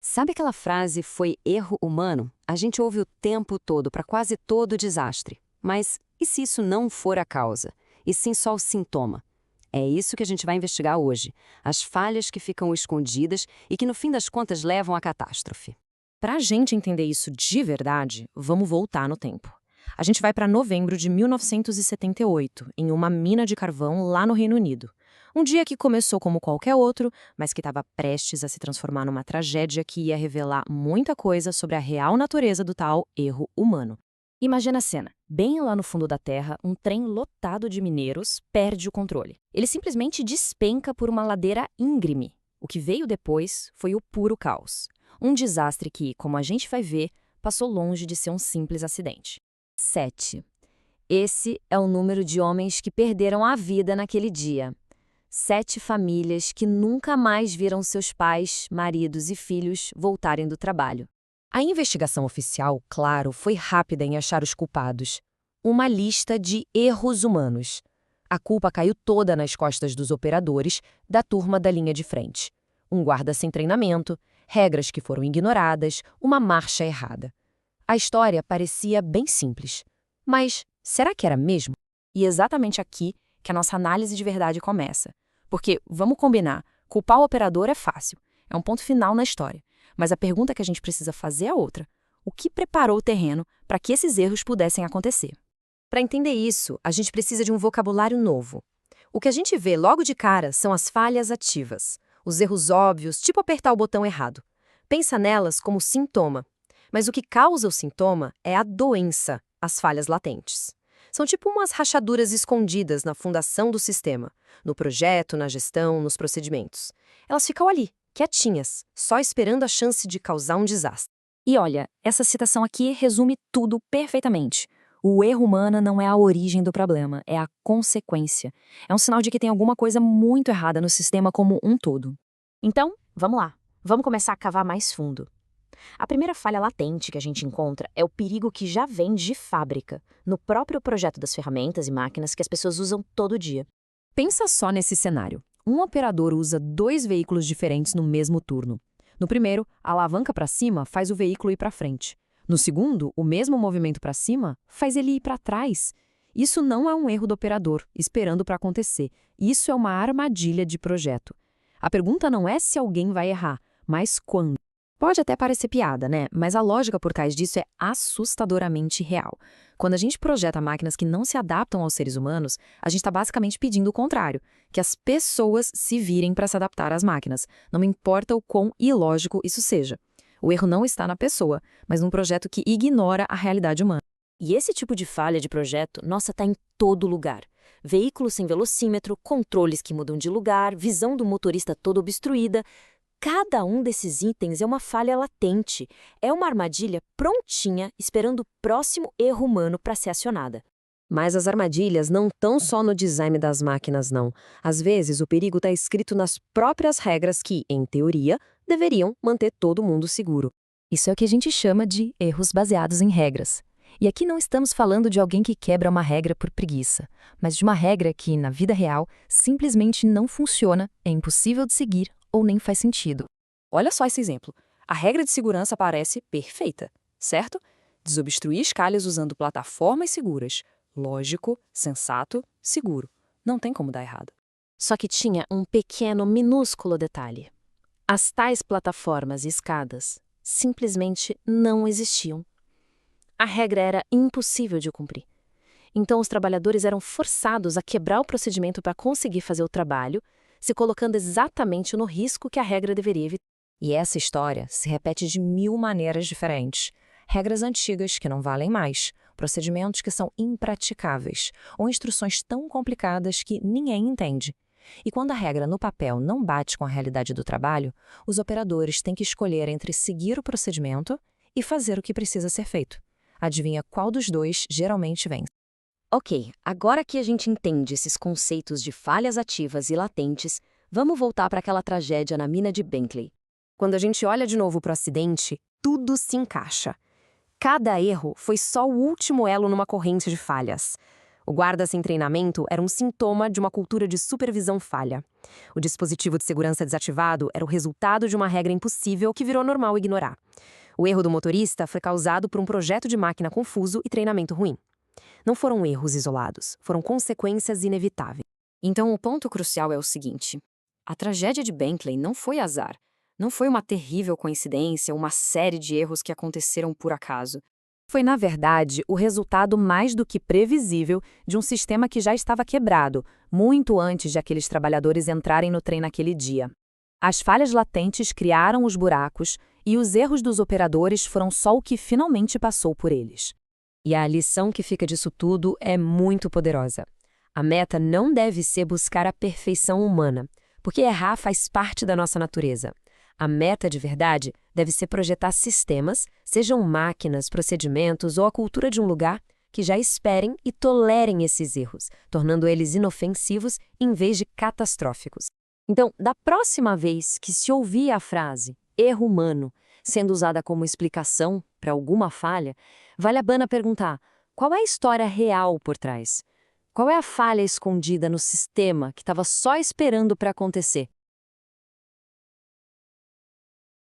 Sabe aquela frase "foi erro humano"? A gente ouve o tempo todo para quase todo desastre. Mas e se isso não for a causa? E sim só o sintoma? É isso que a gente vai investigar hoje. As falhas que ficam escondidas e que no fim das contas levam à catástrofe. Para a gente entender isso de verdade, vamos voltar no tempo. A gente vai para novembro de 1978, em uma mina de carvão lá no Reino Unido. Um dia que começou como qualquer outro, mas que estava prestes a se transformar numa tragédia que ia revelar muita coisa sobre a real natureza do tal erro humano. Imagina a cena. Bem lá no fundo da terra, um trem lotado de mineiros perde o controle. Ele simplesmente despenca por uma ladeira íngreme. O que veio depois foi o puro caos. Um desastre que, como a gente vai ver, passou longe de ser um simples acidente. 7. Esse é o número de homens que perderam a vida naquele dia. 7 famílias que nunca mais viram seus pais, maridos e filhos voltarem do trabalho. A investigação oficial, claro, foi rápida em achar os culpados. Uma lista de erros humanos. A culpa caiu toda nas costas dos operadores da turma da linha de frente. Um guarda sem treinamento, regras que foram ignoradas, uma marcha errada. A história parecia bem simples. Mas será que era mesmo? E é exatamente aqui que a nossa análise de verdade começa. Porque, vamos combinar, culpar o operador é fácil. É um ponto final na história. Mas a pergunta que a gente precisa fazer é outra. O que preparou o terreno para que esses erros pudessem acontecer? Para entender isso, a gente precisa de um vocabulário novo. O que a gente vê logo de cara são as falhas ativas, os erros óbvios, tipo apertar o botão errado. Pensa nelas como sintoma. Mas o que causa o sintoma é a doença, as falhas latentes. São tipo umas rachaduras escondidas na fundação do sistema, no projeto, na gestão, nos procedimentos. Elas ficam ali, quietinhas, só esperando a chance de causar um desastre. E olha, essa citação aqui resume tudo perfeitamente. O erro humano não é a origem do problema, é a consequência. É um sinal de que tem alguma coisa muito errada no sistema como um todo. Então, vamos lá. Vamos começar a cavar mais fundo. A primeira falha latente que a gente encontra é o perigo que já vem de fábrica, no próprio projeto das ferramentas e máquinas que as pessoas usam todo dia. Pensa só nesse cenário. Um operador usa 2 veículos diferentes no mesmo turno. No primeiro, a alavanca para cima faz o veículo ir para frente. No segundo, o mesmo movimento para cima faz ele ir para trás. Isso não é um erro do operador, esperando para acontecer. Isso é uma armadilha de projeto. A pergunta não é se alguém vai errar, mas quando. Pode até parecer piada, né? Mas a lógica por trás disso é assustadoramente real. Quando a gente projeta máquinas que não se adaptam aos seres humanos, a gente está basicamente pedindo o contrário, que as pessoas se virem para se adaptar às máquinas, não importa o quão ilógico isso seja. O erro não está na pessoa, mas num projeto que ignora a realidade humana. E esse tipo de falha de projeto, nossa, está em todo lugar. Veículos sem velocímetro, controles que mudam de lugar, visão do motorista toda obstruída. Cada um desses itens é uma falha latente, é uma armadilha prontinha esperando o próximo erro humano para ser acionada. Mas as armadilhas não estão só no design das máquinas, não. Às vezes, o perigo está escrito nas próprias regras que, em teoria, deveriam manter todo mundo seguro. Isso é o que a gente chama de erros baseados em regras. E aqui não estamos falando de alguém que quebra uma regra por preguiça, mas de uma regra que, na vida real, simplesmente não funciona, é impossível de seguir ou nem faz sentido. Olha só esse exemplo. A regra de segurança parece perfeita, certo? Desobstruir escalhas usando plataformas seguras. Lógico, sensato, seguro. Não tem como dar errado. Só que tinha um pequeno, minúsculo detalhe. As tais plataformas e escadas simplesmente não existiam. A regra era impossível de cumprir. Então os trabalhadores eram forçados a quebrar o procedimento para conseguir fazer o trabalho, se colocando exatamente no risco que a regra deveria evitar. E essa história se repete de 1000 maneiras diferentes. Regras antigas que não valem mais, procedimentos que são impraticáveis, ou instruções tão complicadas que ninguém entende. E quando a regra no papel não bate com a realidade do trabalho, os operadores têm que escolher entre seguir o procedimento e fazer o que precisa ser feito. Adivinha qual dos dois geralmente vence? Ok, agora que a gente entende esses conceitos de falhas ativas e latentes, vamos voltar para aquela tragédia na mina de Bentley. Quando a gente olha de novo para o acidente, tudo se encaixa. Cada erro foi só o último elo numa corrente de falhas. O guarda sem treinamento era um sintoma de uma cultura de supervisão falha. O dispositivo de segurança desativado era o resultado de uma regra impossível que virou normal ignorar. O erro do motorista foi causado por um projeto de máquina confuso e treinamento ruim. Não foram erros isolados, foram consequências inevitáveis. Então, o ponto crucial é o seguinte: a tragédia de Bentley não foi azar. Não foi uma terrível coincidência, uma série de erros que aconteceram por acaso. Foi, na verdade, o resultado mais do que previsível de um sistema que já estava quebrado, muito antes de aqueles trabalhadores entrarem no trem naquele dia. As falhas latentes criaram os buracos e os erros dos operadores foram só o que finalmente passou por eles. E a lição que fica disso tudo é muito poderosa. A meta não deve ser buscar a perfeição humana, porque errar faz parte da nossa natureza. A meta de verdade deve ser projetar sistemas, sejam máquinas, procedimentos ou a cultura de um lugar, que já esperem e tolerem esses erros, tornando eles inofensivos em vez de catastróficos. Então, da próxima vez que se ouvir a frase erro humano sendo usada como explicação para alguma falha, vale a pena perguntar: qual é a história real por trás? Qual é a falha escondida no sistema que estava só esperando para acontecer?